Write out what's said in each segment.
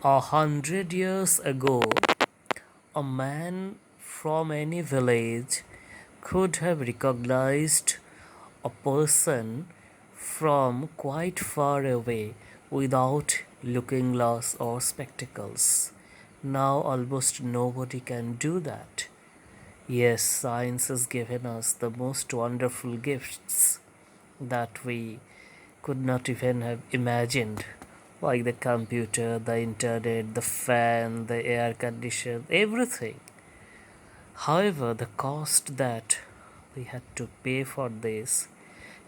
100 years ago, a man from any village could have recognized a person from quite far away without looking glass or spectacles. Now almost nobody can do that. Yes, science has given us the most wonderful gifts that we could not even have imagined, like the computer, the internet, the fan, the air conditioner, everything. However, the cost that we had to pay for this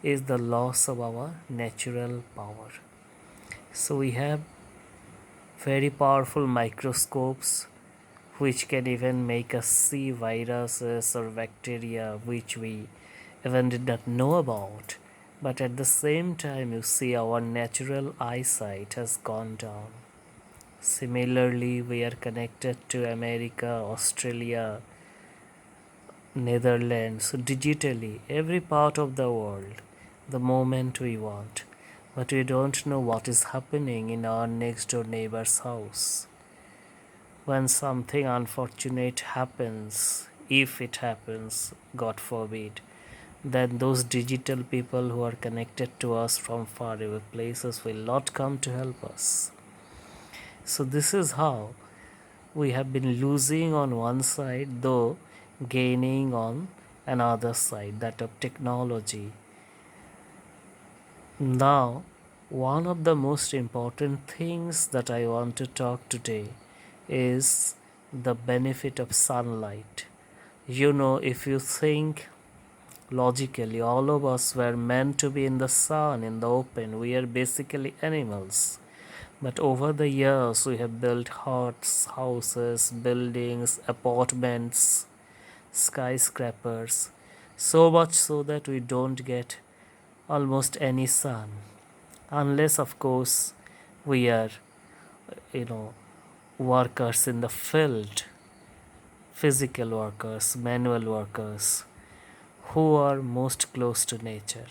is the loss of our natural power. So we have very powerful microscopes which can even make us see viruses or bacteria which we even did not know about. But at the same time, you see, our natural eyesight has gone down. Similarly, we are connected to America, Australia, Netherlands digitally, every part of the world, the moment we want. But we don't know what is happening in our next door neighbor's house. When something unfortunate happens, if it happens, God forbid, then those digital people who are connected to us from faraway places will not come to help us. So, this is how we have been losing on one side, though gaining on another side, that of technology. Now, one of the most important things that I want to talk today is the benefit of sunlight. If you think logically, all of us were meant to be in the sun, in the open. We are basically animals. But over the years, we have built huts, houses, buildings, apartments, skyscrapers, so much so that we don't get almost any sun. Unless, of course, we are, you know, workers in the field, physical workers, manual workers, who are most close to nature.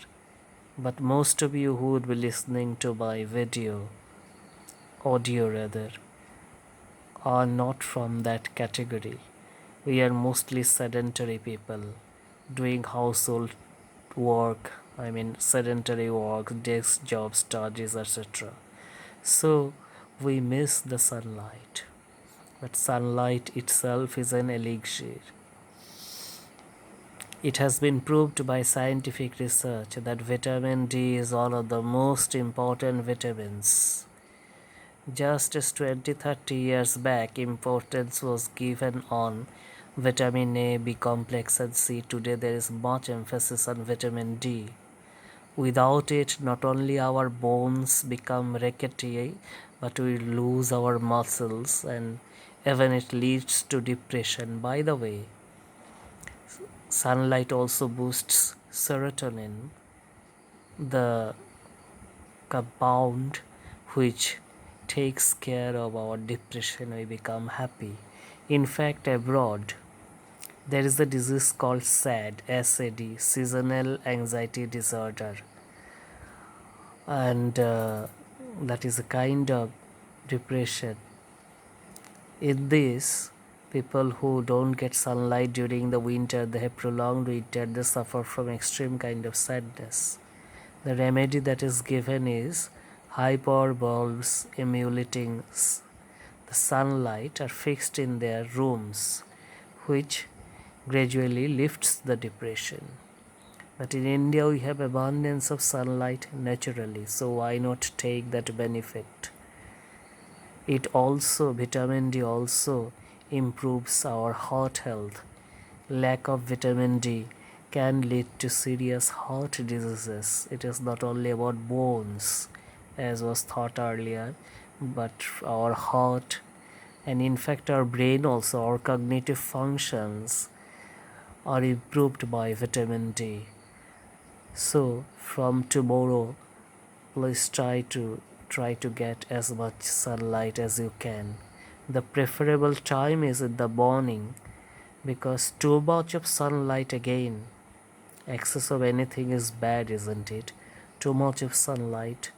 But most of you who would be listening to my audio rather, are not from that category. We are mostly sedentary people doing household work, sedentary work, desk jobs, studies, etc. So we miss the sunlight. But sunlight itself is an elixir. It has been proved by scientific research that vitamin D is one of the most important vitamins. Just as 20-30 years back, importance was given on vitamin A, B complex, and C. Today, there is much emphasis on vitamin D. Without it, not only our bones become rickety, but we lose our muscles, and even it leads to depression. By the way, sunlight also boosts serotonin, the compound which takes care of our depression. We become happy. In fact, abroad, there is a disease called SAD, seasonal anxiety disorder, and that is a kind of depression. In this, people who don't get sunlight during the winter, they have prolonged winter, they suffer from extreme kind of sadness. The remedy that is given is high power bulbs emulating the sunlight are fixed in their rooms, which gradually lifts the depression. But in India, we have abundance of sunlight naturally, so why not take that benefit? Vitamin D also improves our heart health. Lack of vitamin D can lead to serious heart diseases. It is not only about bones, as was thought earlier, but our heart, and in fact our brain also, our cognitive functions are improved by vitamin D. So from tomorrow, please try to get as much sunlight as you can. The preferable time is in the morning, because too much of sunlight, again, excess of anything is bad, isn't it? Too much of sunlight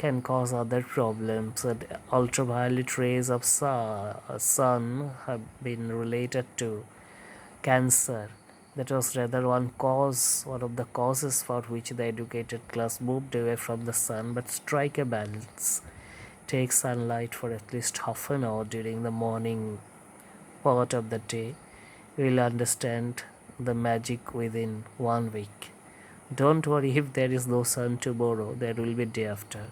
can cause other problems. And ultraviolet rays of sun have been related to cancer. That was rather one of the causes for which the educated class moved away from the sun. But strike a balance. Take sunlight for at least half an hour during the morning part of the day. You will understand the magic within 1 week. Don't worry if there is no sun tomorrow, there will be day after.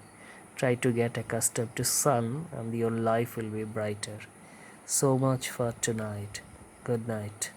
Try to get accustomed to sun and your life will be brighter. So much for tonight. Good night.